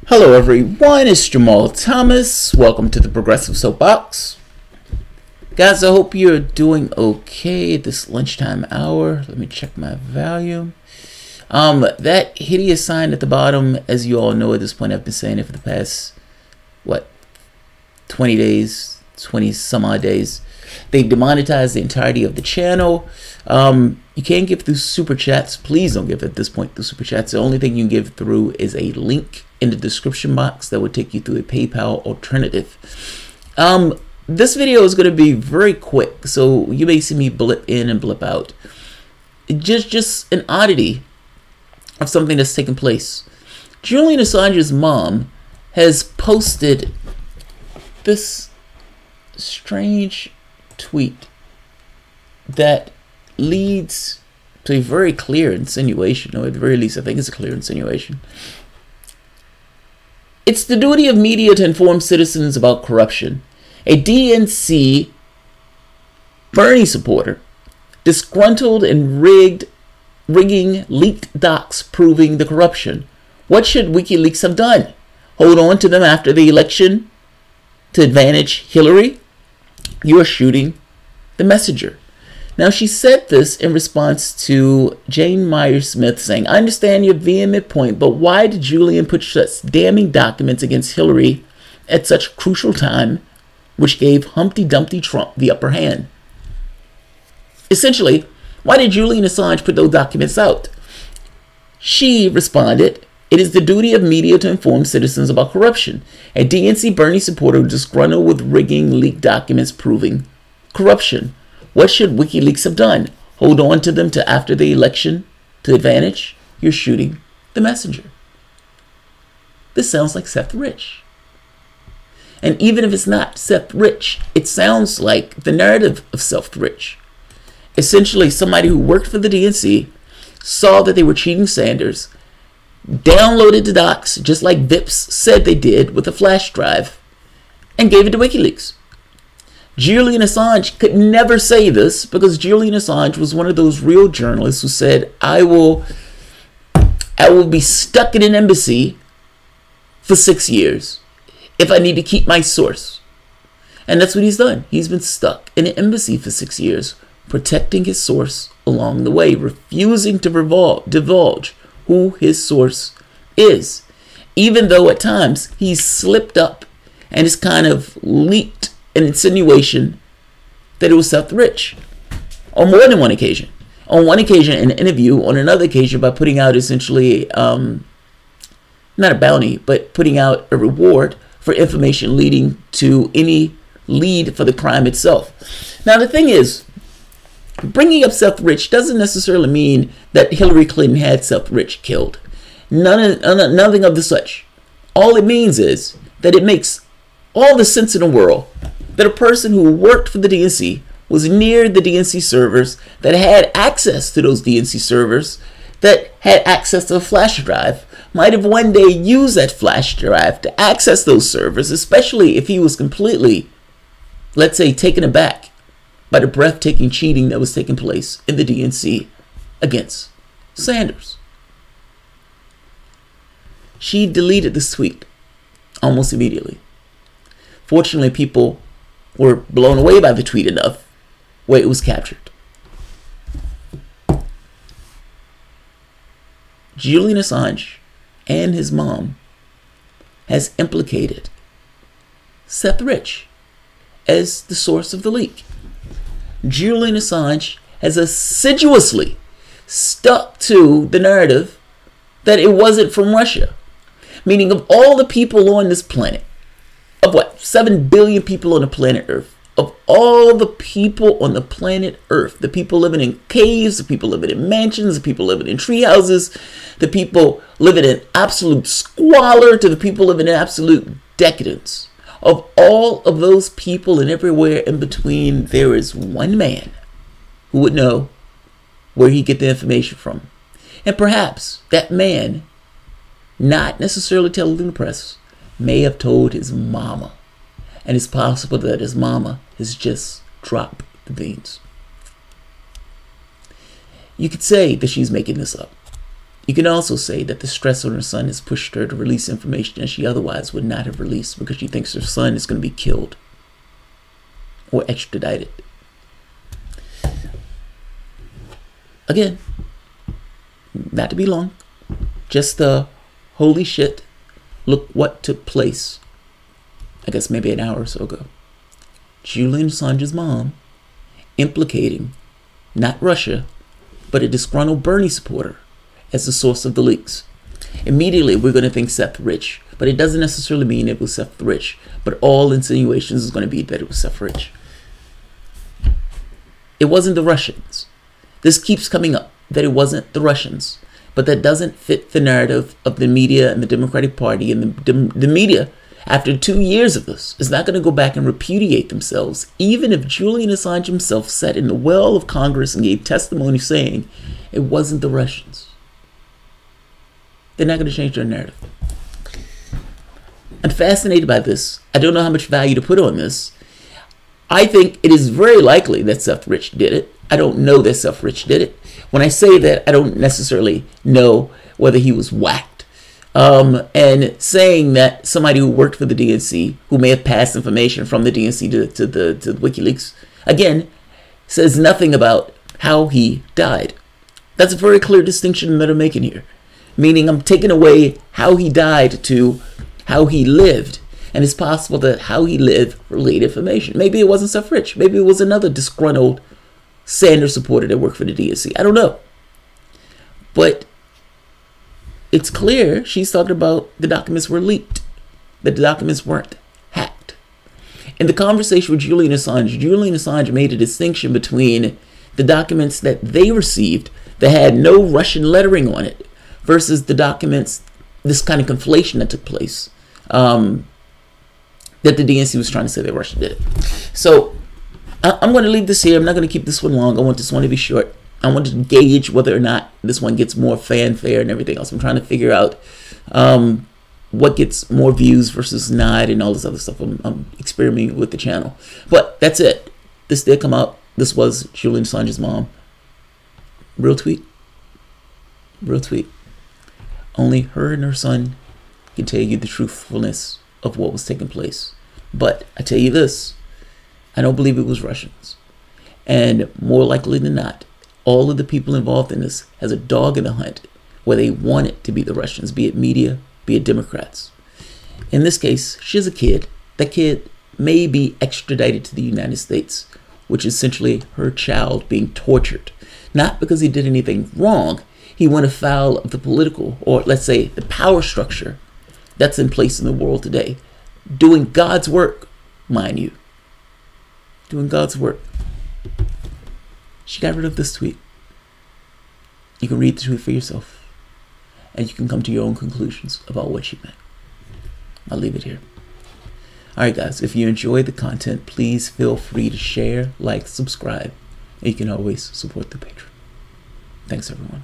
Hello everyone, it's Jamarl Thomas. Welcome to the Progressive Soapbox. Guys, I hope you're doing okay at this lunchtime hour. Let me check my volume. That hideous sign at the bottom, as you all know at this point, I've been saying it for the past, 20 days, 20 some odd days. They've demonetized the entirety of the channel. You can't give through super chats. Please don't give at this point through super chats. The only thing you can give through is a link in the description box that would take you through a PayPal alternative. This video is going to be very quick, so you may see me blip in and blip out. Just an oddity of something that's taken place. Julian Assange's mom has posted this strange tweet that leads to a very clear insinuation, or at the very least I think it's a clear insinuation. It's the duty of media to inform citizens about corruption. A DNC Bernie supporter, disgruntled and rigging leaked docs proving the corruption. What should WikiLeaks have done? Hold on to them after the election to advantage Hillary? You are shooting the messenger. Now, she said this in response to Jane Myers-Smith saying, I understand your vehement point, but why did Julian put such damning documents against Hillary at such a crucial time, which gave Humpty Dumpty Trump the upper hand? Essentially, why did Julian Assange put those documents out? She responded, it is the duty of media to inform citizens about corruption. A DNC Bernie supporter disgruntled with rigging leaked documents proving corruption. What should WikiLeaks have done? Hold on to them to after the election to advantage? You're shooting the messenger. This sounds like Seth Rich. And even if it's not Seth Rich, it sounds like the narrative of Seth Rich. Essentially, somebody who worked for the DNC, saw that they were cheating Sanders, downloaded the docs just like Vips said they did with a flash drive, and gave it to WikiLeaks. Julian Assange could never say this because Julian Assange was one of those real journalists who said, I will be stuck in an embassy for 6 years if I need to keep my source. And that's what he's done. He's been stuck in an embassy for 6 years, protecting his source along the way, refusing to divulge who his source is, even though at times he's slipped up and has kind of leaked an insinuation that it was Seth Rich on more than one occasion. On one occasion, in an interview, on another occasion, by putting out essentially, not a bounty, but putting out a reward for information leading to any lead for the crime itself. Now, the thing is, bringing up Seth Rich doesn't necessarily mean that Hillary Clinton had Seth Rich killed. Nothing of the such. All it means is that it makes all the sense in the world that a person who worked for the DNC, was near the DNC servers, that had access to those DNC servers, that had access to a flash drive, might have one day used that flash drive to access those servers, especially if he was completely, let's say, taken aback by the breathtaking cheating that was taking place in the DNC against Sanders. She deleted this tweet almost immediately. Fortunately, people were blown away by the tweet enough where it was captured. Julian Assange and his mom has implicated Seth Rich as the source of the leak. Julian Assange has assiduously stuck to the narrative that it wasn't from Russia. Meaning, of all the people on this planet, of 7 billion people on the planet Earth, of all the people on the planet Earth, the people living in caves, the people living in mansions, the people living in tree houses, the people living in absolute squalor, to the people living in absolute decadence, of all of those people and everywhere in between, there is one man who would know where he get the information from. And perhaps that man, not necessarily telling the press, may have told his mama. And it's possible that his mama has just dropped the beans. You could say that she's making this up. You can also say that the stress on her son has pushed her to release information that she otherwise would not have released because she thinks her son is going to be killed or extradited. Again, not to be long, just holy shit, look what took place, I guess maybe an hour or so ago. Julian Assange's mom implicating not Russia, but a disgruntled Bernie supporter as the source of the leaks. Immediately, we're going to think Seth Rich, but it doesn't necessarily mean it was Seth Rich, but all insinuations is going to be that it was Seth Rich. It wasn't the Russians. This keeps coming up, that it wasn't the Russians, but that doesn't fit the narrative of the media and the Democratic Party, and the media, after 2 years of this, is not going to go back and repudiate themselves, even if Julian Assange himself sat in the well of Congress and gave testimony saying it wasn't the Russians. They're not going to change their narrative. I'm fascinated by this. I don't know how much value to put on this. I think it is very likely that Seth Rich did it. I don't know that Seth Rich did it. When I say that, I don't necessarily know whether he was whacked. And saying that somebody who worked for the DNC, who may have passed information from the DNC to the WikiLeaks, again, says nothing about how he died. That's a very clear distinction that I'm making here. Meaning I'm taking away how he died to how he lived. And it's possible that how he lived relayed information. Maybe it wasn't Seth Rich. Maybe it was another disgruntled Sanders supporter that worked for the DNC. I don't know. But it's clear she's talking about the documents were leaked, that the documents weren't hacked. In the conversation with Julian Assange made a distinction between the documents that they received that had no Russian lettering on it versus the documents, this kind of conflation that took place, that the DNC was trying to say that Russia did it. So I'm going to leave this here. I'm not going to keep this one long. I want this one to be short. I want to gauge whether or not this one gets more fanfare and everything else. I'm trying to figure out what gets more views versus not and all this other stuff. I'm experimenting with the channel. But that's it. This did come out. This was Julian Assange's mom. Real tweet. Real tweet. Only her and her son can tell you the truthfulness of what was taking place. But I tell you this, I don't believe it was Russians. And more likely than not, all of the people involved in this has a dog in the hunt where they want it to be the Russians, be it media, be it Democrats. In this case, she has a kid. That kid may be extradited to the United States, which is essentially her child being tortured. Not because he did anything wrong. He went afoul of the political, or let's say the power structure that's in place in the world today. Doing God's work, mind you. Doing God's work. She got rid of this tweet. You can read the tweet for yourself. And you can come to your own conclusions about what she meant. I'll leave it here. Alright guys, if you enjoy the content, please feel free to share, like, subscribe. And you can always support the Patreon. Thanks everyone.